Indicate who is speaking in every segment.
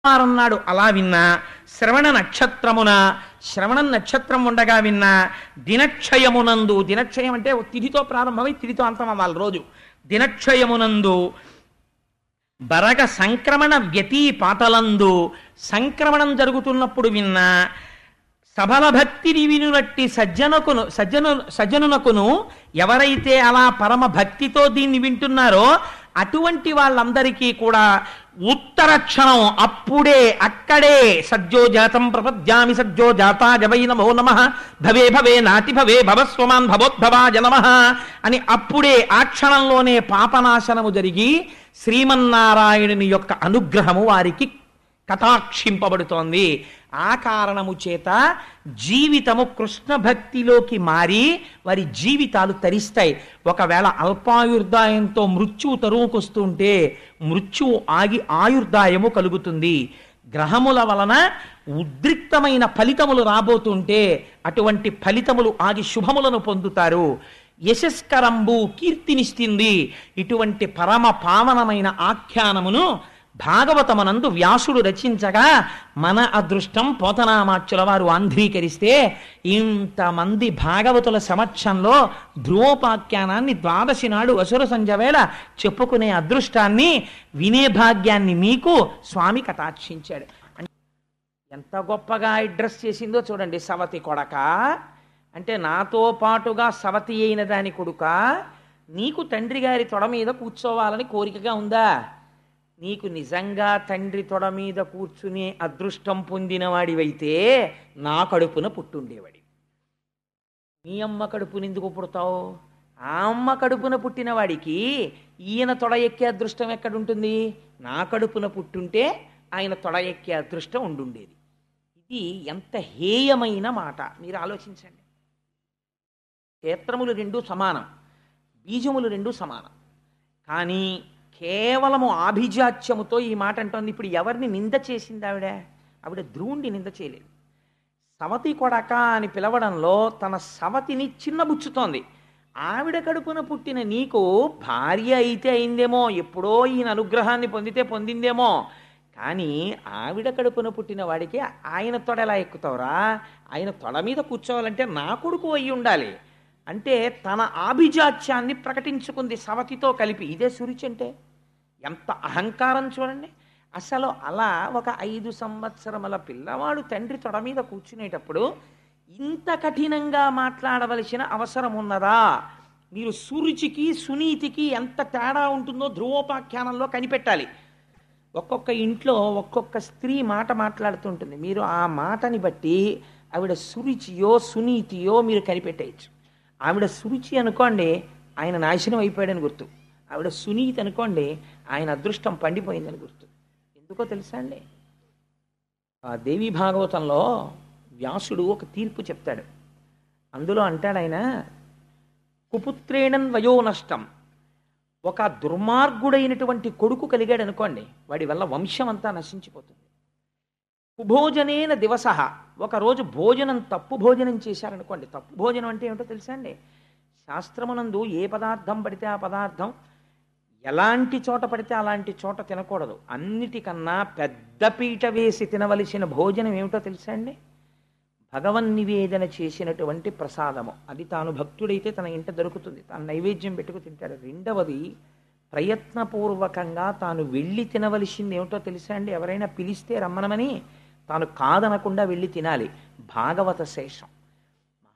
Speaker 1: అన్నాడు అలా విన్నా, శ్రవణ నక్షత్రం ఉండగా విన్నా, దినక్షయమునందు, దినక్షయం అంటే తిథితో ప్రారంభమై తిథితో అంతం అవ్వాలి రోజు, దినక్షయమునందు బరగ సంక్రమణ వ్యతిపాతలందు, సంక్రమణం జరుగుతున్నప్పుడు విన్నా, సబల భక్తిని వినునట్టి సజ్జనునకును ఎవరైతే అలా పరమ భక్తితో దీన్ని వింటున్నారో అటువంటి వాళ్ళందరికీ కూడా ఉత్తర క్షణం అప్పుడే అక్కడే సజ్జోజాతం ప్రపద్యామి సజ్జోజాతాయ వై నమో నమః భవే భవే నాతి భవే భవస్వమాన్ భవోద్భవాయ నమః అని అప్పుడే ఆ క్షణంలోనే పాపనాశనము జరిగి శ్రీమన్నారాయణుని యొక్క అనుగ్రహము వారికి కటాక్షింపబడుతోంది. ఆ కారణము చేత జీవితము కృష్ణ భక్తిలోకి మారి వారి జీవితాలు తరిస్తాయి. ఒకవేళ అల్పాయుర్దాయంతో మృత్యువు తరువుకొస్తుంటే మృత్యువు ఆగి ఆయుర్దాయము కలుగుతుంది. గ్రహముల వలన ఉద్రిక్తమైన ఫలితములు రాబోతుంటే అటువంటి ఫలితములు ఆగి శుభములను పొందుతారు. యశస్కరంబు కీర్తినిస్తుంది. ఇటువంటి పరమ పావనమైన ఆఖ్యానమును భాగవతమనందు వ్యాసుడు రచించగా మన అదృష్టం పోతనామాచ్యుల వారు ఆంధ్రీకరిస్తే ఇంతమంది భాగవతుల సమక్షంలో ధ్రువోపాఖ్యానాన్ని ద్వాదశి నాడు అసుర సంధ్య వేళ చెప్పుకునే అదృష్టాన్ని వినే భాగ్యాన్ని మీకు స్వామి కటాక్షించాడు. ఎంత గొప్పగా అడ్రస్ చేసిందో చూడండి. సవతి కొడక అంటే నాతో పాటుగా సవతి అయిన దాని కొడుక, నీకు తండ్రి గారి తొడ మీద కూర్చోవాలని కోరికగా ఉందా? నీకు నిజంగా తండ్రి తొడ మీద కూర్చునే అదృష్టం పొందినవాడివైతే నా కడుపున పుట్టుండేవాడి. నీ అమ్మ కడుపున ఎందుకు పుడతావు? ఆ అమ్మ కడుపున పుట్టిన వాడికి ఈయన తొడ ఎక్కే అదృష్టం ఎక్కడుంటుంది? నా కడుపున పుట్టుంటే ఆయన తొడ ఎక్కే అదృష్టం ఉండుండేది. ఇది ఎంత హేయమైన మాట మీరు ఆలోచించండి. క్షేత్రములు రెండు సమానం, బీజములు రెండు సమానం, కానీ కేవలము ఆభిజాత్యముతో ఈ మాట అంటోంది. ఇప్పుడు ఎవరిని నింద చేసింది ఆవిడ ధ్రువుణ్ణి నింద చేయలేదు. సవతి కొడక అని పిలవడంలో తన సవతిని చిన్నబుచ్చుతోంది. ఆవిడ కడుపున పుట్టిన నీకు భార్య అయితే అయిందేమో, ఎప్పుడో ఈయన అనుగ్రహాన్ని పొందితే పొందిందేమో, కానీ ఆవిడ కడుపున పుట్టిన వాడికి ఆయన తొడ ఎలా ఎక్కుతావురా? ఆయన తొడ మీద కూర్చోవాలంటే నా కొడుకు అయి ఉండాలి అంటే తన ఆభిజాత్యాన్ని ప్రకటించుకుంది సవతితో కలిపి. ఇదే సురుచి అంటే ఎంత అహంకారం చూడండి. అసలు అలా ఒక 5 సంవత్సరముల పిల్లవాడు తండ్రి తొడ మీద కూర్చునేటప్పుడు ఇంత కఠినంగా మాట్లాడవలసిన అవసరం ఉన్నదా? మీరు సురుచికి సునీతికి ఎంత తేడా ఉంటుందో ధ్రువోపాఖ్యానంలో కనిపెట్టాలి. ఒక్కొక్క ఇంట్లో ఒక్కొక్క స్త్రీ మాట మాట్లాడుతుంటుంది. మీరు ఆ మాటని బట్టి ఆవిడ సురుచియో సునీతియో మీరు కనిపెట్టేయచ్చు. ఆవిడ సురుచి అనుకోండి ఆయన నాశనం అయిపోయాడని గుర్తు, ఆవిడ సునీతి అనుకోండి ఆయన అదృష్టం పండిపోయిందని గుర్తు. ఎందుకో తెలుసా అండి? ఆ దేవి భాగవతంలో వ్యాసుడు ఒక తీర్పు చెప్తాడు. అందులో అంటాడు ఆయన, కుపుత్రేణన్ వయో నష్టం. ఒక దుర్మార్గుడైనటువంటి కొడుకు కలిగాడు అనుకోండి, వాడి వల్ల వంశం అంతా నశించిపోతుంది. కుభోజనేన దివస. ఒకరోజు భోజనం తప్పు భోజనం చేశారనుకోండి. తప్పు భోజనం అంటే ఏమిటో తెలుసా అండి? శాస్త్రమునందు ఏ పదార్థం పడితే ఆ పదార్థం ఎలాంటి చోట పడితే అలాంటి చోట తినకూడదు. అన్నిటికన్నా పెద్ద పీట వేసి తినవలసిన భోజనం ఏమిటో తెలుసా అండి? భగవన్నివేదన చేసినటువంటి ప్రసాదము. అది తాను భక్తుడైతే తన ఇంట దొరుకుతుంది, తాను నైవేద్యం పెట్టుకు తింటాడు. రెండవది ప్రయత్నపూర్వకంగా తాను వెళ్ళి తినవలసింది ఏమిటో తెలుసా అండి? ఎవరైనా పిలిస్తే రమ్మనమని తాను కాదనకుండా వెళ్ళి తినాలి. భాగవత శేషం.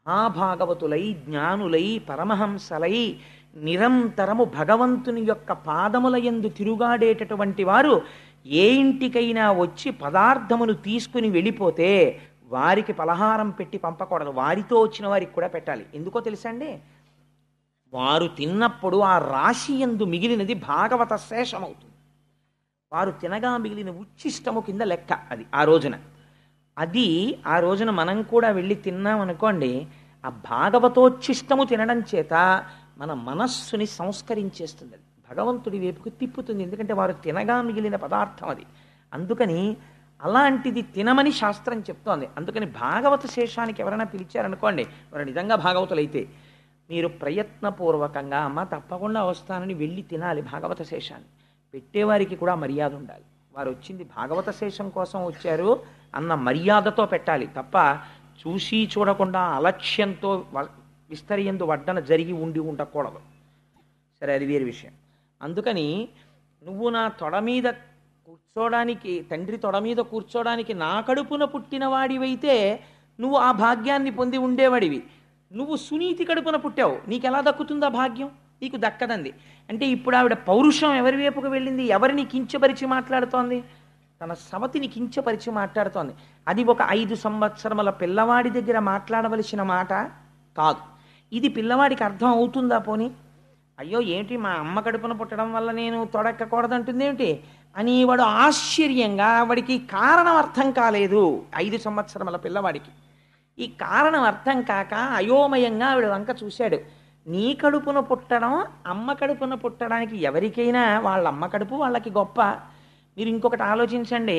Speaker 1: మహాభాగవతులై జ్ఞానులై పరమహంసలై నిరంతరము భగవంతుని యొక్క పాదముల యందు తిరుగాడేటటువంటి వారు ఏ ఇంటికైనా వచ్చి పదార్థమును తీసుకుని వెళ్ళిపోతే వారికి పలహారం పెట్టి పంపకూడదు, వారితో వచ్చిన వారికి కూడా పెట్టాలి. ఎందుకో తెలుసా అండి? వారు తిన్నప్పుడు ఆ రాశి యందు మిగిలినది భాగవత శేషమవుతుంది. వారు తినగా మిగిలిన ఉచ్చిష్టము కింద లెక్క అది ఆ రోజున. అది ఆ రోజున మనం కూడా వెళ్ళి తిన్నాం అనుకోండి, ఆ భాగవతోచ్చిష్టము తినడం చేత మన మనస్సుని సంస్కరించేస్తుంది, అది భగవంతుడి వైపుకు తిప్పుతుంది. ఎందుకంటే వారు తినగా మిగిలిన పదార్థం అది. అందుకని అలాంటిది తినమని శాస్త్రం చెప్తోంది. అందుకని భాగవత శేషానికి ఎవరైనా పిలిచారనుకోండి, వారు నిజంగా భాగవతులైతే మీరు ప్రయత్నపూర్వకంగా అమ్మ తప్పకుండా వస్తానని వెళ్ళి తినాలి భాగవత శేషాన్ని. పెట్టేవారికి కూడా మర్యాద ఉండాలి. వారు వచ్చింది భాగవత శేషం కోసం వచ్చారు అన్న మర్యాదతో పెట్టాలి తప్ప చూసి చూడకుండా అలక్ష్యంతో విస్తరియందు వడ్డన జరిగి ఉండి ఉండకూడదు. సరే, అది వేరే విషయం. అందుకని నువ్వు నా తొడ మీద కూర్చోడానికి, తండ్రి తొడ మీద కూర్చోడానికి నా కడుపున పుట్టిన వాడివైతే నువ్వు ఆ భాగ్యాన్ని పొంది ఉండేవాడివి. నువ్వు సునీతి కడుపున పుట్టావు, నీకు ఎలా దక్కుతుందా భాగ్యం? నీకు దక్కదంది. అంటే ఇప్పుడు ఆవిడ పౌరుషం ఎవరి వైపుకు వెళ్ళింది? ఎవరిని కించపరిచి మాట్లాడుతోంది? తన సవతిని కించపరిచి మాట్లాడుతోంది. అది ఒక 5 సంవత్సరముల పిల్లవాడి దగ్గర మాట్లాడవలసిన మాట కాదు. ఇది పిల్లవాడికి అర్థం అవుతుందా? పోనీ అయ్యో ఏంటి మా అమ్మ కడుపున పుట్టడం వల్ల నేను తొడెక్కకూడదంటుంది ఏమిటి అని వాడు ఆశ్చర్యంగా, వాడికి కారణం అర్థం కాలేదు. 5 సంవత్సరముల పిల్లవాడికి ఈ కారణం అర్థం కాక అయోమయంగా ఆవిడ వంక చూశాడు. నీ కడుపున పుట్టడం, అమ్మ కడుపున పుట్టడానికి ఎవరికైనా వాళ్ళ అమ్మ కడుపు వాళ్ళకి గొప్ప. మీరు ఇంకొకటి ఆలోచించండి.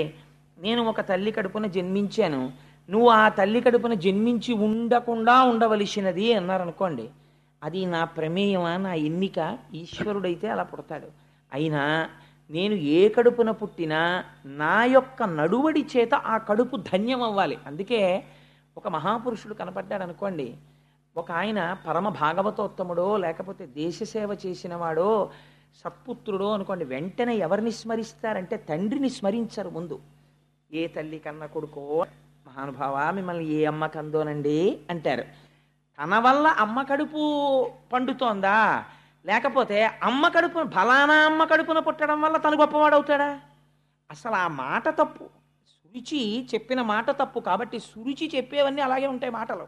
Speaker 1: నేను ఒక తల్లి కడుపున జన్మించాను, నువ్వు ఆ తల్లి కడుపున జన్మించి ఉండకుండా ఉండవలసినది అన్నారనుకోండి, అది నా ప్రమేయమా, నా ఎన్నిక? ఈశ్వరుడైతే అలా పుడతాడు. అయినా నేను ఏ కడుపున పుట్టినా నా యొక్క నడువడి చేత ఆ కడుపు ధన్యం అవ్వాలి. అందుకే ఒక మహాపురుషుడు కనపడ్డాడు అనుకోండి, ఒక ఆయన పరమ భాగవతోత్తముడో లేకపోతే దేశసేవ చేసిన వాడో సత్పుత్రుడో అనుకోండి, వెంటనే ఎవరిని స్మరిస్తారంటే తండ్రిని స్మరించరు. ముందు ఏ తల్లి కన్న కొడుకో, మహానుభావ మిమ్మల్ని ఏ అమ్మ కందోనండి అంటారు. తన వల్ల అమ్మ కడుపు పండుతోందా, లేకపోతే అమ్మ కడుపు ఫలానా అమ్మ కడుపున పుట్టడం వల్ల తను గొప్పవాడవుతాడా? అసలు ఆ మాట తప్పు. సురుచి చెప్పిన మాట తప్పు. కాబట్టి సురుచి చెప్పేవన్నీ అలాగే ఉంటాయి మాటలు.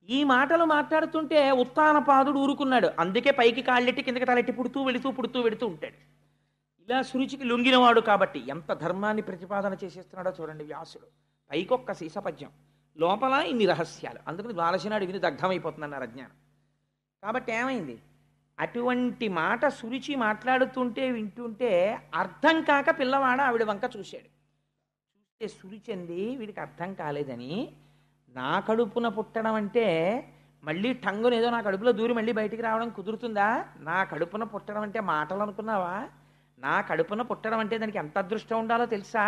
Speaker 1: ఈ మాటలు మాట్లాడుతుంటే ఉత్తానపాదుడు ఊరుకున్నాడు. అందుకే పైకి కాళ్ళెట్టి కిందకి తలెట్టి పుడుతూ వెడుతూ ఉంటాడు. ఇలా సురుచికి లొంగినవాడు కాబట్టి ఎంత ధర్మాన్ని ప్రతిపాదన చేసేస్తున్నాడో చూడండి వ్యాసుడు. పైకొక్క సీసపద్యం, లోపల ఇన్ని రహస్యాలు. అందుకని ద్వారశనాడు విని దగ్ధమైపోతుందన్నారు అజ్ఞానం. కాబట్టి ఏమైంది? అటువంటి మాట సురుచి మాట్లాడుతుంటే వింటుంటే అర్థం కాక పిల్లవాడు ఆవిడ వంక చూశాడు. చూస్తే సురుచంది వీడికి అర్థం కాలేదని, నా కడుపున పుట్టడం అంటే మళ్ళీ టంగుని ఏదో నా కడుపులో దూరి మళ్ళీ బయటికి రావడం కుదురుతుందా? నా కడుపున పుట్టడం అంటే మాటలు అనుకున్నావా? నా కడుపున పుట్టడం అంటే దానికి ఎంత అదృష్టం ఉండాలో తెలుసా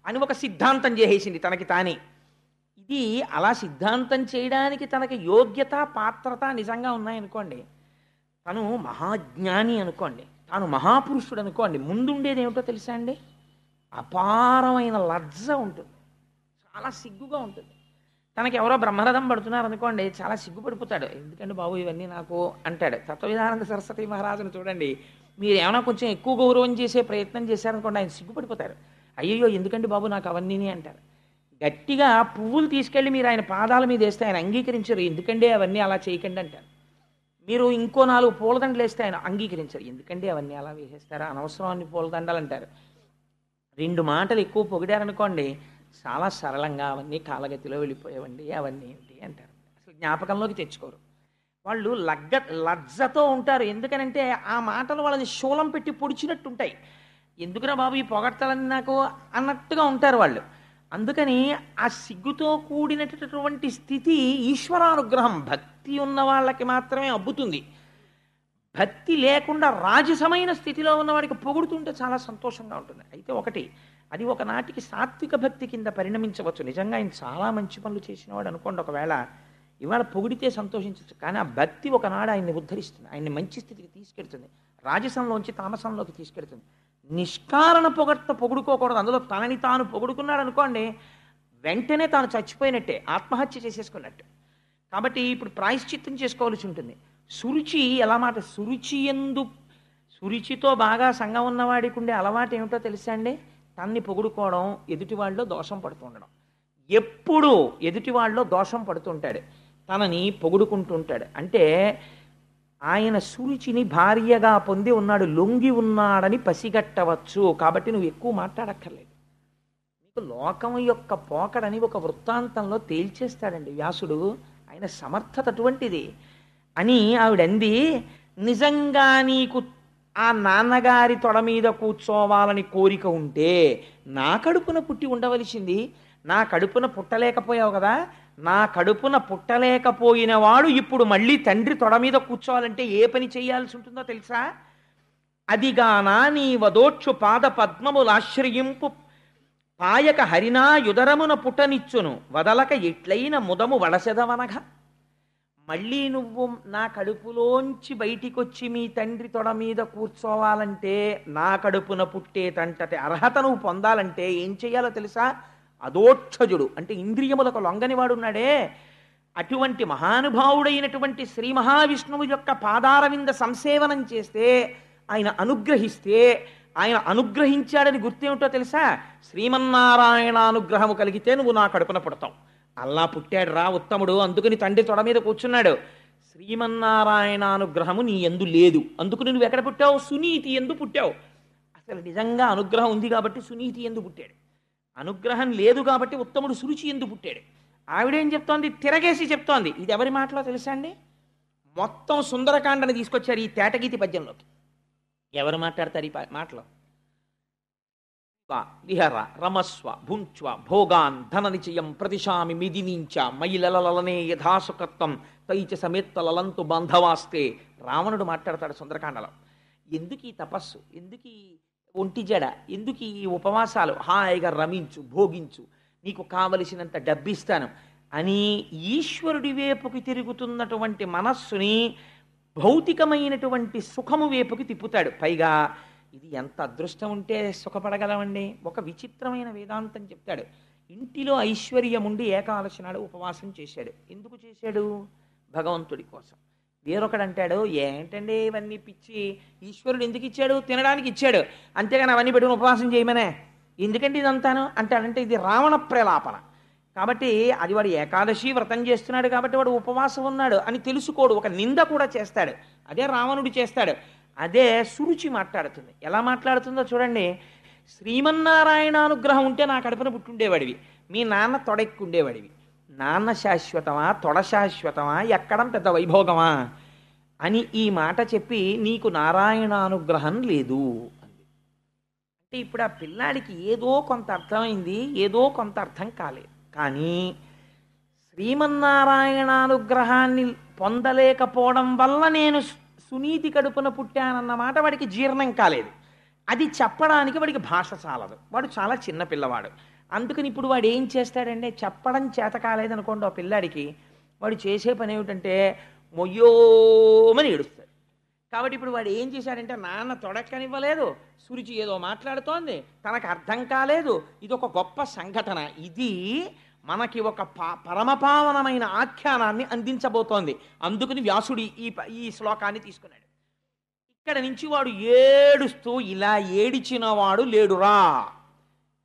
Speaker 1: అని ఒక సిద్ధాంతం చేసేసింది తనకి తానే. ఇది అలా సిద్ధాంతం చేయడానికి తనకి యోగ్యత పాత్రత నిజంగా ఉన్నాయనుకోండి, తను మహాజ్ఞాని అనుకోండి, తాను మహాపురుషుడు అనుకోండి, ముందుండేది ఏమిటో తెలుసా అండి? అపారమైన లజ్జ ఉంటుంది, చాలా సిగ్గుగా ఉంటుంది. తనకి ఎవరో బ్రహ్మరథం పడుతున్నారు అనుకోండి, చాలా సిగ్గుపడిపోతాడు. ఎందుకంటే బాబు ఇవన్నీ నాకు అంటాడు. తత్వవిధానంద సరస్వతి మహారాజును చూడండి, మీరు ఏమైనా కొంచెం ఎక్కువ గౌరవం చేసే ప్రయత్నం చేశారనుకోండి, ఆయన సిగ్గుపడిపోతారు. అయ్యయ్యో ఎందుకండి బాబు నాకు అవన్నీ అంటారు. గట్టిగా పువ్వులు తీసుకెళ్ళి మీరు ఆయన పాదాల మీద వేస్తే ఆయన అంగీకరించరు. ఎందుకంటే అవన్నీ అలా చేయకండి అంటారు. మీరు ఇంకో 4 పూలదండలు వేస్తే ఆయన అంగీకరించరు. ఎందుకంటే అవన్నీ అలా వేసేస్తారా, అనవసరం అన్ని పూలదండలు అంటారు. 2 మాటలు ఎక్కువ పొగిడారనుకోండి, చాలా సరళంగా అవన్నీ కాలగతిలో వెళ్ళిపోయేవండి, అవన్నీ ఏంటి అంటారు. అసలు జ్ఞాపకంలోకి తెచ్చుకోరు. వాళ్ళు లజ్జతో ఉంటారు. ఎందుకనంటే ఆ మాటలు వాళ్ళని శూలం పెట్టి పొడిచినట్టు ఉంటాయి. ఎందుకురా బాబు ఈ పొగడ్తలన్నీ నాకు అన్నట్టుగా ఉంటారు వాళ్ళు. అందుకని ఆ సిగ్గుతో కూడినటువంటి స్థితి ఈశ్వరానుగ్రహం. భక్తి ఉన్న వాళ్ళకి మాత్రమే అబ్బుతుంది. భక్తి లేకుండా రాజసమైన స్థితిలో ఉన్నవాడికి పొగుడుతుంటే చాలా సంతోషంగా ఉంటుంది. అయితే ఒకటి, అది ఒకనాటికి సాత్విక భక్తి కింద పరిణమించవచ్చు. నిజంగా ఆయన చాలా మంచి పనులు చేసినవాడు అనుకోండి, ఒకవేళ ఇవాళ పొగిడితే సంతోషించవచ్చు. కానీ ఆ భక్తి ఒకనాడు ఆయన్ని ఉద్ధరిస్తుంది, ఆయన్ని మంచి స్థితికి తీసుకెళ్తుంది, రాజసంలోంచి తామసంలోకి తీసుకెళ్తుంది. నిష్కారణ పొగుడుకోకూడదు. అందులో తనని తాను పొగుడుకున్నాడు అనుకోండి, వెంటనే తాను చచ్చిపోయినట్టే, ఆత్మహత్య చేసేసుకున్నట్టు. కాబట్టి ఇప్పుడు ప్రాయశ్చిత్తం చేసుకోవాల్సి ఉంటుంది. సురుచి ఎలా మాట, సురుచితో బాగా సంగం ఉన్నవాడికి ఉండే అలవాటు ఏమిటో తెలుసా అండి? తన్ని పొగుడుకోవడం, ఎదుటివాళ్ళలో దోషం పడుతూ ఉండడం. ఎప్పుడూ ఎదుటివాళ్ళలో దోషం పడుతుంటాడు, తనని పొగుడుకుంటుంటాడు. అంటే ఆయన సురుచిని భార్యగా పొంది ఉన్నాడు, లొంగి ఉన్నాడని పసిగట్టవచ్చు. కాబట్టి నువ్వు ఎక్కువ మాట్లాడక్కర్లేదు. నీకు లోకం యొక్క పోకడని ఒక వృత్తాంతంలో తేల్చేస్తాడండి వ్యాసుడు. ఆయన సమర్థత అటువంటిది అని ఆవిడంది. నిజంగా నీకు ఆ నాన్నగారి తొడ మీద కూర్చోవాలని కోరిక ఉంటే నా కడుపున పుట్టి ఉండవలసింది. నా కడుపున పుట్టలేకపోయావు కదా, నా కడుపున పుట్టలేకపోయిన వాడు ఇప్పుడు మళ్ళీ తండ్రి తొడ మీద కూర్చోవాలంటే ఏ పని చేయాల్సి ఉంటుందో తెలుసా? అదిగానా నీ వదోక్షు పాద పద్మములాశ్రయింపు పాయక హరినా యుదరమున పుటనిచ్చును వదలక ఎట్లైన ముదము వడసెదవనగా. మళ్ళీ నువ్వు నా కడుపులోంచి బయటికొచ్చి మీ తండ్రి తొడ మీద కూర్చోవాలంటే, నా కడుపున పుట్టేటంతటి అర్హత నువ్వు పొందాలంటే ఏం చెయ్యాలో తెలుసా? అదోక్షజుడు అంటే ఇంద్రియములకు లొంగని వాడున్నాడే, అటువంటి మహానుభావుడైనటువంటి శ్రీ మహావిష్ణువు యొక్క పాదారవింద సంసేవనం చేస్తే, ఆయన అనుగ్రహిస్తే, ఆయన అనుగ్రహించాడని గుర్తేమిటో తెలుసా? శ్రీమన్నారాయణ అనుగ్రహము కలిగితే నువ్వు నా కడుపున పుడతావు. అల్లా పుట్టాడు రా ఉత్తముడు, అందుకని తండ్రి తొడ మీద కూర్చున్నాడు. శ్రీమన్నారాయణ అనుగ్రహము నీ యందు లేదు, అందుకు నువ్వు ఎక్కడ పుట్టావు? సునీతి యందు పుట్టావు. అసలు నిజంగా అనుగ్రహం ఉంది కాబట్టి సునీతి యందు పుట్టాడు. అనుగ్రహం లేదు కాబట్టి ఉత్తముడు సురుచి యందు పుట్టాడు. ఆవిడేం చెప్తోంది? తిరగేసి చెప్తోంది. ఇది ఎవరి మాటలో తెలుసా అండి? మొత్తం సుందరకాండని తీసుకొచ్చారు ఈ తేటగీతి పద్యంలోకి. ఎవరు మాట్లాడతారు ఈ మాటలో? విహర రమస్వ భుంచ్వ భోగాన్ ధన నిచయం ప్రతిశామి మిదినించ మైలలలనే యథాసుకత్వం తైచ సమేత్తలంతు బంధవాస్తే. రావణుడు మాట్లాడతాడు సుందరకాండలో. ఎందుకు ఈ తపస్సు, ఎందుకు ఈ ఒంటి జడ, ఎందుకు ఈ ఉపవాసాలు, హాయిగా రమించు భోగించు, నీకు కావలసినంత డబ్బిస్తాను అని ఈశ్వరుడి వైపుకి తిరుగుతున్నటువంటి మనస్సుని భౌతికమైనటువంటి సుఖము వైపుకి తిప్పుతాడు. పైగా ఇది ఎంత అదృష్టం ఉంటే సుఖపడగలమండి. ఒక విచిత్రమైన వేదాంతం చెప్తాడు. ఇంటిలో ఐశ్వర్యం ఉండి ఏకాదశి నాడు ఉపవాసం చేశాడు. ఎందుకు చేశాడు? భగవంతుడి కోసం. వేరొకడు అంటాడు, ఏంటండి ఇవన్నీ పిచ్చి, ఈశ్వరుడు ఎందుకు ఇచ్చాడు? తినడానికి ఇచ్చాడు, అంతేగాని అవన్నీ పెట్టుకుని ఉపవాసం చేయమనే, ఎందుకంటే ఇదంతాను అంటాడంటే ఇది రావణ ప్రలాపన. కాబట్టి అది వాడు ఏకాదశి వ్రతం చేస్తున్నాడు కాబట్టి వాడు ఉపవాసం ఉన్నాడు అని తెలుసుకోడు, ఒక నింద కూడా చేస్తాడు. అదే రావణుడు చేస్తాడు. అదే సురుచి మాట్లాడుతుంది. ఎలా మాట్లాడుతుందో చూడండి. శ్రీమన్నారాయణ అనుగ్రహం ఉంటే నా కడుపున పుట్టుండేవాడివి, మీ నాన్న తొడెక్కుండేవాడివి. నాన్న శాశ్వతమా, తొడ శాశ్వతమా, ఎక్కడం పెద్ద వైభోగమా అని ఈ మాట చెప్పి నీకు నారాయణానుగ్రహం లేదు అంది. అంటే ఇప్పుడు ఆ పిల్లాడికి ఏదో కొంత అర్థమైంది, ఏదో కొంత అర్థం కాలేదు. కానీ శ్రీమన్నారాయణానుగ్రహాన్ని పొందలేకపోవడం వల్ల నేను సునీతి కడుపున పుట్టానన్నమాట వాడికి జీర్ణం కాలేదు. అది చెప్పడానికి వాడికి భాష చాలదు, వాడు చాలా చిన్న పిల్లవాడు. అందుకని ఇప్పుడు వాడు ఏం చేస్తాడంటే, చెప్పడం చేత కాలేదనుకోండి ఆ పిల్లాడికి, వాడు చేసే పని ఏమిటంటే మొయ్యోమని ఏడుస్తాడు. కాబట్టి ఇప్పుడు వాడు ఏం చేశాడంటే, నాన్న తొడక్కనివ్వలేదు, సురుచి ఏదో మాట్లాడుతోంది, తనకు అర్థం కాలేదు, ఇది ఒక గొప్ప సంఘటన, ఇది మనకి ఒక పరమపావనమైన ఆఖ్యానాన్ని అందించబోతోంది. అందుకని వ్యాసుడి ఈ శ్లోకాన్ని తీసుకున్నాడు. ఇక్కడ నుంచి వాడు ఏడుస్తూ, ఇలా ఏడిచిన వాడు లేడురా.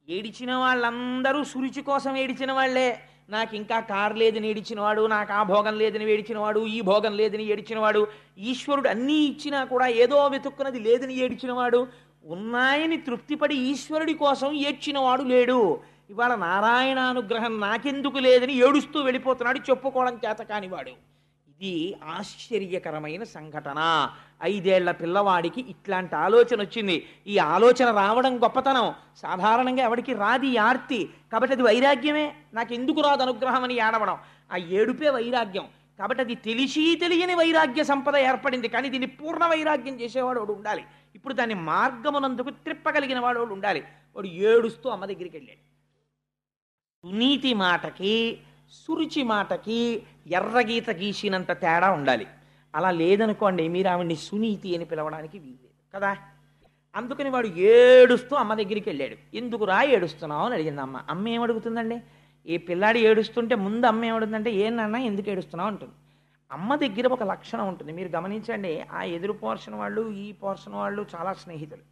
Speaker 1: ఏడిచిన వాళ్ళందరూ సురుచి కోసం ఏడిచిన వాళ్లే. నాకు ఇంకా కారు లేదని ఏడిచినవాడు, నాకు ఆ భోగం లేదని ఏడిచినవాడు, ఈ భోగం లేదని ఏడిచినవాడు, ఈశ్వరుడు అన్నీ ఇచ్చినా కూడా ఏదో వెతుక్కున్నది లేదని ఏడిచినవాడు, ఉన్నాయని తృప్తిపడి ఈశ్వరుడి కోసం ఏడ్చినవాడు లేడు. ఇవాళ నారాయణానుగ్రహం నాకెందుకు లేదని ఏడుస్తూ వెళ్ళిపోతున్నాడు, చెప్పుకోవడం చేత కానివాడు. ఇది ఆశ్చర్యకరమైన సంఘటన. 5 ఏళ్ల పిల్లవాడికి ఇట్లాంటి ఆలోచన వచ్చింది. ఈ ఆలోచన రావడం గొప్పతనం, సాధారణంగా ఎవరికి రాది ఆర్తి. కాబట్టి అది వైరాగ్యమే. నాకు ఎందుకు రాదు అనుగ్రహం అని ఏడవడం, ఆ ఏడుపే వైరాగ్యం. కాబట్టి అది తెలిసి తెలియని వైరాగ్య సంపద ఏర్పడింది. కానీ దీన్ని పూర్ణ వైరాగ్యం చేసేవాడు వాడు ఉండాలి. ఇప్పుడు దాన్ని మార్గమునందుకు త్రిప్పగలిగిన వాడు ఉండాలి. వాడు ఏడుస్తూ అమ్మ దగ్గరికి వెళ్ళాడు. సునీతి మాటకి సురుచి మాటకి ఎర్రగీత గీసినంత తేడా ఉండాలి. అలా లేదనుకోండి, మీరు ఆవిడ్ని సునీతి అని పిలవడానికి వీల్లేదు కదా. అందుకని వాడు ఏడుస్తూ అమ్మ దగ్గరికి వెళ్ళాడు. ఎందుకురా ఏడుస్తున్నావు అని అడిగింది అమ్మ. అమ్మ ఏమడుగుతుందండి? ఈ పిల్లాడి ఏడుస్తుంటే ముందు అమ్మ ఏమడుగుతుందంటే, ఏ నాన్న ఎందుకు ఏడుస్తున్నావు అంటుంది. అమ్మ దగ్గర ఒక లక్షణం ఉంటుంది, మీరు గమనించండి. ఆ ఎదురు పోర్షన్ వాళ్ళు ఈ పోర్షన్ వాళ్ళు చాలా స్నేహితులు.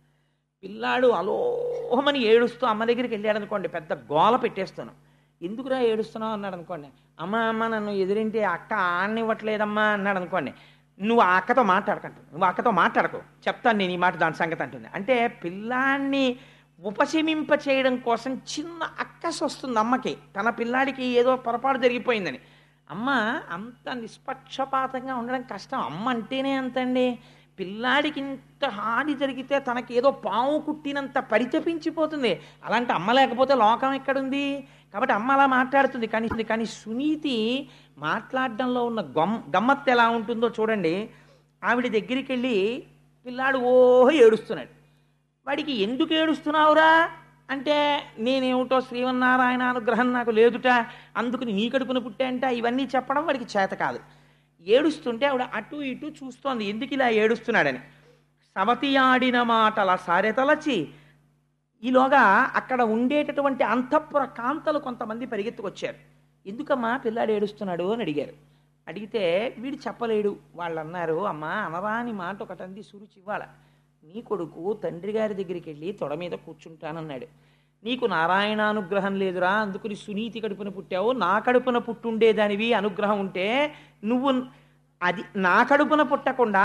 Speaker 1: పిల్లాడు అలోహమని ఏడుస్తూ అమ్మ దగ్గరికి వెళ్ళాడు అనుకోండి, పెద్ద గోల పెట్టేస్తాను. ఎందుకురా ఏడుస్తున్నావు అన్నాడు అనుకోండి, అమ్మ నన్ను ఎదురింటి అక్క ఆడనివ్వట్లేదమ్మా అన్నాడు అనుకోండి, నువ్వు ఆ అక్కతో మాట్లాడకంటు, నువ్వు అక్కతో మాట్లాడకు, చెప్తాను నేను ఈ మాట దాని సంగతి అంటుంది. అంటే పిల్లాన్ని ఉపశమింప చేయడం కోసం చిన్న అక్కసు వస్తుంది అమ్మకి, తన పిల్లాడికి ఏదో పొరపాటు జరిగిపోయిందని. అమ్మ అంత నిష్పక్షపాతంగా ఉండడం కష్టం. అమ్మ అంటేనే అంతండి. పిల్లాడికి ఇంత హాని జరిగితే తనకి ఏదో పాము కుట్టినంత పరితపించిపోతుంది. అలాంటి అమ్మ లేకపోతే లోకం ఎక్కడుంది? కాబట్టి అమ్మ అలా మాట్లాడుతుంది. కానీ సునీతి మాట్లాడడంలో ఉన్న గమ్మత్తు ఎలా ఉంటుందో చూడండి. ఆవిడ దగ్గరికి వెళ్ళి పిల్లాడు ఓహో ఏడుస్తున్నాడు. వాడికి ఎందుకు ఏడుస్తున్నావురా అంటే, నేనేమిటో శ్రీమన్నారాయణ అనుగ్రహం నాకు లేదుట, అందుకుని నీ కడుపున పుట్టాంట, ఇవన్నీ చెప్పడం వాడికి చేత కాదు. ఏడుస్తుంటే ఆవిడ అటు ఇటు చూస్తోంది ఎందుకు ఇలా ఏడుస్తున్నాడని. సవతి ఆడిన మాటల సారెతలచి ఈలోగా అక్కడ ఉండేటటువంటి అంతఃపుర కాంతలు కొంతమంది పరిగెత్తుకొచ్చారు. ఎందుకమ్మా పిల్లాడు ఏడుస్తున్నాడు అని అడిగారు. అడిగితే వీడు చెప్పలేడు. వాళ్ళు అన్నారు, అమ్మా అనరాని మాట ఒకటంది సురుచి ఇవ్వాల. నీ కొడుకు తండ్రి గారి దగ్గరికి వెళ్ళి తొడ మీద కూర్చుంటానన్నాడు. నీకు నారాయణానుగ్రహం లేదురా, అందుకుని సునీతి కడుపున పుట్టావు. నా కడుపున పుట్టుండేదానివి అనుగ్రహం ఉంటే నువ్వు అది నా కడుపున పుట్టకుండా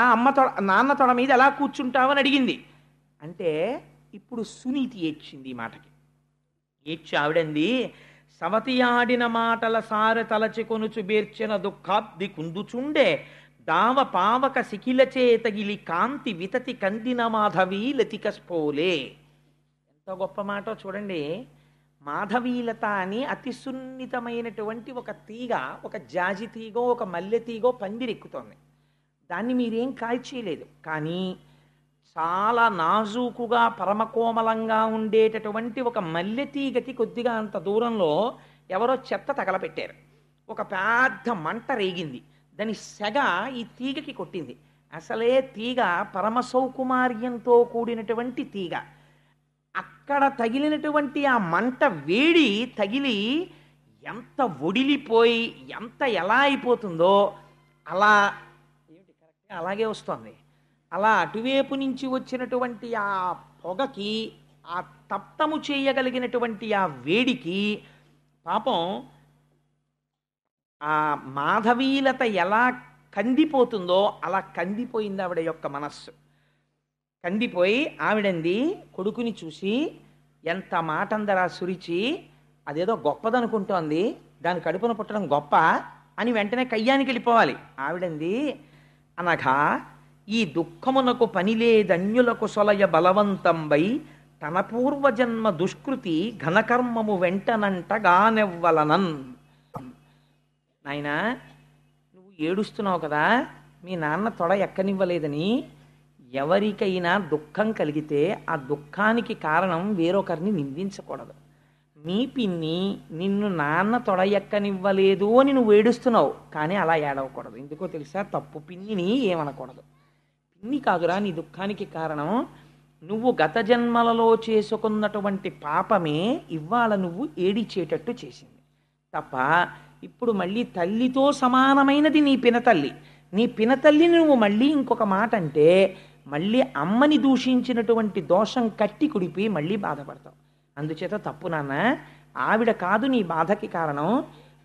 Speaker 1: నాన్న తొడ మీద ఎలా కూర్చుంటావని అడిగింది. అంటే ఇప్పుడు సునీతి ఏడ్చింది ఈ మాటకి. ఏడ్చి ఆవిడంది, సవతి ఆడిన మాటల సారె తలచి కొనుచు బేర్చిన దుఃఖాబ్ది కుందుచుండే దావ పావక శిఖిలచే తగిలి కాంతి వితతి కందిన మాధవీ లతికస్పోలే. ఎంత గొప్ప మాటో చూడండి. మాధవీలత అని అతి సున్నితమైనటువంటి ఒక తీగ, ఒక జాజి తీగో ఒక మల్లె తీగో పందిరెక్కుతోంది. దాన్ని మీరేం కాల్చేయలేదు, కానీ చాలా నాజూకుగా పరమకోమలంగా ఉండేటటువంటి ఒక మల్లె తీగకి కొద్దిగా అంత దూరంలో ఎవరో చెత్త తగలపెట్టారు. ఒక పెద్ద మంట రేగింది. దాని సెగ ఈ తీగకి కొట్టింది. అసలే తీగ పరమ సౌకుమార్యంతో కూడినటువంటి తీగ. అక్కడ తగిలినటువంటి ఆ మంట వేడి తగిలి ఎంత ఒడిలిపోయి ఎంత ఎలా అయిపోతుందో అలా కరెక్ట్గా అలాగే వస్తుంది. అలా అటువైపు నుంచి వచ్చినటువంటి ఆ పొగకి, ఆ తప్తము చేయగలిగినటువంటి ఆ వేడికి పాపం ఆ మాధవీలత ఎలా కందిపోతుందో అలా కందిపోయింది ఆవిడ యొక్క మనస్సు. కందిపోయి ఆవిడంది కొడుకుని చూసి, ఎంత మాట అందరా సురిచి, అదేదో గొప్పదనుకుంటోంది, దాని కడుపున పుట్టడం గొప్ప అని వెంటనే కయ్యానికి వెళ్ళిపోవాలి. ఆవిడంది, అనగా ఈ దుఃఖమునకు పనిలేదన్యులకు సొలయ బలవంతంబై తన పూర్వజన్మ దుష్కృతి ఘనకర్మము వెంటనంటగానెవ్వలనన్. నాయనా, నువ్వు ఏడుస్తున్నావు కదా, మీ నాన్న తొడ ఎక్కనివ్వలేదని. ఎవరికైనా దుఃఖం కలిగితే ఆ దుఃఖానికి కారణం వేరొకరిని నిందించకూడదు. మీ పిన్ని నిన్ను నాన్న తొడ ఎక్కనివ్వలేదు అని నువ్వు ఏడుస్తున్నావు, కానీ అలా ఏడవకూడదు. ఎందుకో తెలుసా? తప్పు పిన్నిని ఏమనకూడదు. పిన్ని కాదురా నీ దుఃఖానికి కారణం. నువ్వు గత జన్మలలో చేసుకున్నటువంటి పాపమే ఇవాళ నువ్వు ఏడిచేటట్టు చేసింది తప్ప, ఇప్పుడు మళ్ళీ తల్లితో సమానమైనది నీ పినతల్లి. నీ పినతల్లిని నువ్వు మళ్ళీ ఇంకొక మాట అంటే మళ్ళీ అమ్మని దూషించినటువంటి దోషం కట్టి కుడిపి మళ్ళీ బాధపడతావు. అందుచేత తప్పు నాన్న, ఆవిడ కాదు నీ బాధకి కారణం,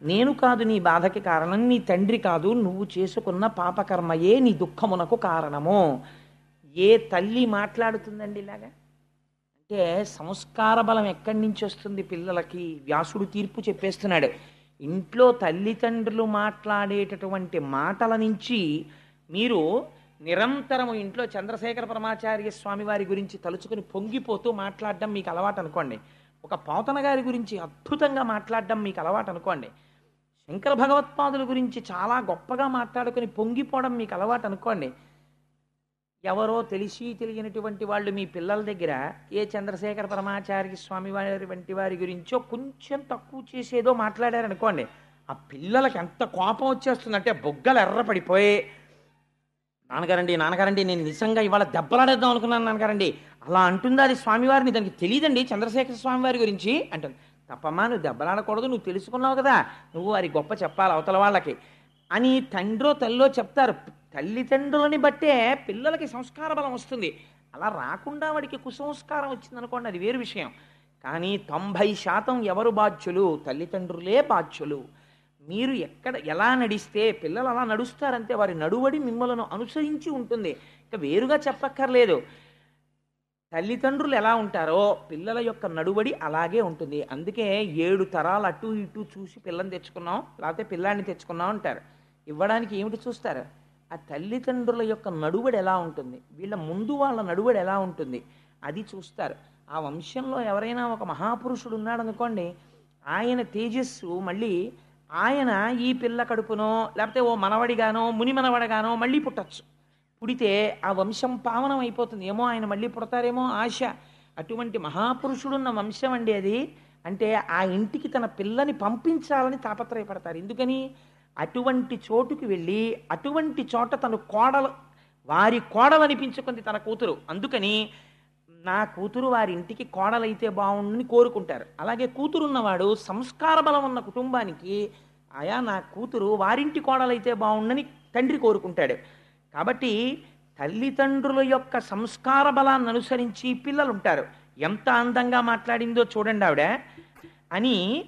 Speaker 1: నేను కాదు నీ బాధకి కారణం, నీ తండ్రి కాదు, నువ్వు చేసుకున్న పాపకర్మయే నీ దుఃఖమునకు కారణము. ఏ తల్లి మాట్లాడుతుందండి ఇలాగా? అంటే సంస్కార బలం ఎక్కడి నుంచి వస్తుంది పిల్లలకి? వ్యాసుడు తీర్పు చెప్పేస్తున్నాడు. ఇంట్లో తల్లిదండ్రులు మాట్లాడేటటువంటి మాటల నుంచి మీరు నిరంతరము ఇంట్లో చంద్రశేఖర పరమాచార్య స్వామి వారి గురించి తలుచుకుని పొంగిపోతూ మాట్లాడడం మీకు అలవాటు అనుకోండి. ఒక పోతన గారి గురించి అద్భుతంగా మాట్లాడడం మీకు అలవాటు అనుకోండి. శంకర భగవత్పాదుల గురించి చాలా గొప్పగా మాట్లాడుకుని పొంగిపోవడం మీకు అలవాటు అనుకోండి. ఎవరో తెలిసి తెలియనటువంటి వాళ్ళు మీ పిల్లల దగ్గర ఏ చంద్రశేఖర పరమాచార్య స్వామి వారి వంటి వారి గురించో కొంచెం తక్కువ చేసేదో మాట్లాడారనుకోండి, ఆ పిల్లలకి ఎంత కోపం వచ్చేస్తుందంటే బొగ్గలు ఎర్రపడిపోయి, నాన్నగారండి నాన్నగారండి నేను నిజంగా ఇవాళ దెబ్బలాడేద్దాం అనుకున్నాను నాన్నగారండి, అలా అంటుందా అది స్వామివారిని, దానికి తెలియదండి చంద్రశేఖర స్వామి వారి గురించి అంటుంది. తప్పమ్మా, నువ్వు దెబ్బలాడకూడదు, నువ్వు తెలుసుకున్నావు కదా, నువ్వు వారి గొప్ప చెప్పాలి అవతల వాళ్ళకి అని తండ్రో తల్లో చెప్తారు. తల్లిదండ్రులని బట్టే పిల్లలకి సంస్కార బలం వస్తుంది. అలా రాకుండా వాడికి కుసంస్కారం వచ్చిందనుకోండి, అది వేరు విషయం. కానీ 90% ఎవరు బాధ్యులు? తల్లిదండ్రులే బాధ్యులు. మీరు ఎలా నడిస్తే పిల్లలు అలా నడుస్తారంతే. వారి నడువడి మిమ్మల్ని అనుసరించి ఉంటుంది, ఇక వేరుగా చెప్పక్కర్లేదు. తల్లిదండ్రులు ఎలా ఉంటారో పిల్లల యొక్క నడువడి అలాగే ఉంటుంది. అందుకే 7 తరాలు అటు ఇటు చూసి పిల్లని తెచ్చుకున్నాం, లేకపోతే పిల్లాన్ని తెచ్చుకున్నాం అంటారు. ఇవ్వడానికి ఏమిటి చూస్తారు? ఆ తల్లిదండ్రుల యొక్క నడువడి ఎలా ఉంటుంది, వీళ్ళ ముందు వాళ్ళ నడువడి ఎలా ఉంటుంది, అది చూస్తారు. ఆ వంశంలో ఎవరైనా ఒక మహాపురుషుడు ఉన్నాడు అనుకోండి, ఆయన తేజస్సు మళ్ళీ ఆయన ఈ పిల్ల కడుపునో లేకపోతే ఓ మనవడిగానో ముని మనవడిగానో మళ్ళీ పుట్టచ్చు. పుడితే ఆ వంశం పావనం అయిపోతుంది. ఏమో ఆయన మళ్ళీ పుడతారేమో ఆశ. అటువంటి మహాపురుషుడున్న వంశం అండి అది. అంటే ఆ ఇంటికి తన పిల్లని పంపించాలని తాపత్రయపడతారు. ఎందుకని? అటువంటి చోటుకి వెళ్ళి అటువంటి చోట తను వారి కోడలు అనిపించుకుంది తన కూతురు. అందుకని నా కూతురు వారి ఇంటికి కోడలైతే బాగుండని కోరుకుంటారు. అలాగే కూతురున్నవాడు సంస్కార బలం ఉన్న కుటుంబానికి నా కూతురు వారింటి కోడలైతే బాగుండని తండ్రి కోరుకుంటాడు. కాబట్టి తల్లిదండ్రుల యొక్క సంస్కార బలాన్ని అనుసరించి పిల్లలు ఉంటారు. ఎంత అందంగా మాట్లాడిందో చూడండి ఆవిడ. అని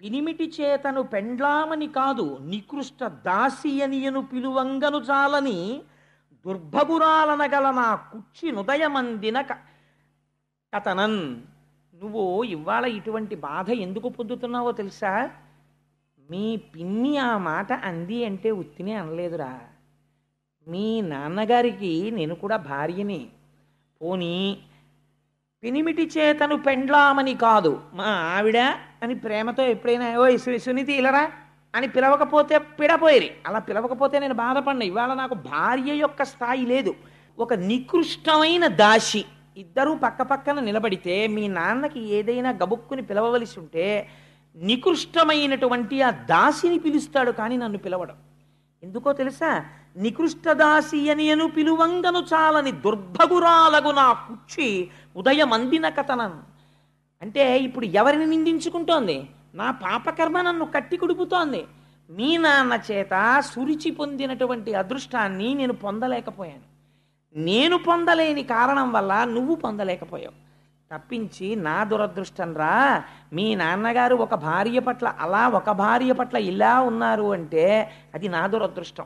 Speaker 1: పినిమిటి చేతను పెండ్లామని కాదు నికృష్ట దాసి అనియను పిలువంగను చాలని దుర్భగురాలనగల నా కుచ్చి నుదయమందిన కథనన్. నువ్వు ఇవాళ ఇటువంటి బాధ ఎందుకు పొందుతున్నావో తెలుసా? మీ పిన్ని ఆ మాట అంది అంటే ఉత్తినే అనలేదురా. మీ నాన్నగారికి నేను కూడా భార్యని. పోనీ పినిమిటి చేతను పెండ్లామని కాదు మా ఆవిడ అని ప్రేమతో ఎప్పుడైనా ఓ సునీతి ఇలరా అని పిలవకపోతే పిడపోయిరి. అలా పిలవకపోతే నేను బాధపడినా. ఇవాళ నాకు భార్య యొక్క స్థాయి లేదు. ఒక నికృష్టమైన దాసి. ఇద్దరూ పక్క పక్కన నిలబడితే మీ నాన్నకి ఏదైనా గబుక్కుని పిలవవలసి ఉంటే నికృష్టమైనటువంటి ఆ దాసిని పిలుస్తాడు, కానీ నన్ను పిలవడం. ఎందుకో తెలుసా? నికృష్ట దాసి అనియను పిలువంగను చాలని దుర్భగురాలగు నా కుచ్చి ఉదయమందిన కథనన్. అంటే ఇప్పుడు ఎవరిని నిందించుకుంటోంది? నా పాపకర్మ నన్ను కట్టి కుడుపుతోంది. మీ నాన్న చేత సురిచి పొందినటువంటి అదృష్టాన్ని నేను పొందలేకపోయాను. నేను పొందలేని కారణం వల్ల నువ్వు పొందలేకపోయావు. తప్పించి నా దురదృష్టం రా. మీ నాన్నగారు ఒక భార్య పట్ల అలా, ఒక భార్య పట్ల ఇలా ఉన్నారు అంటే అది నా దురదృష్టం.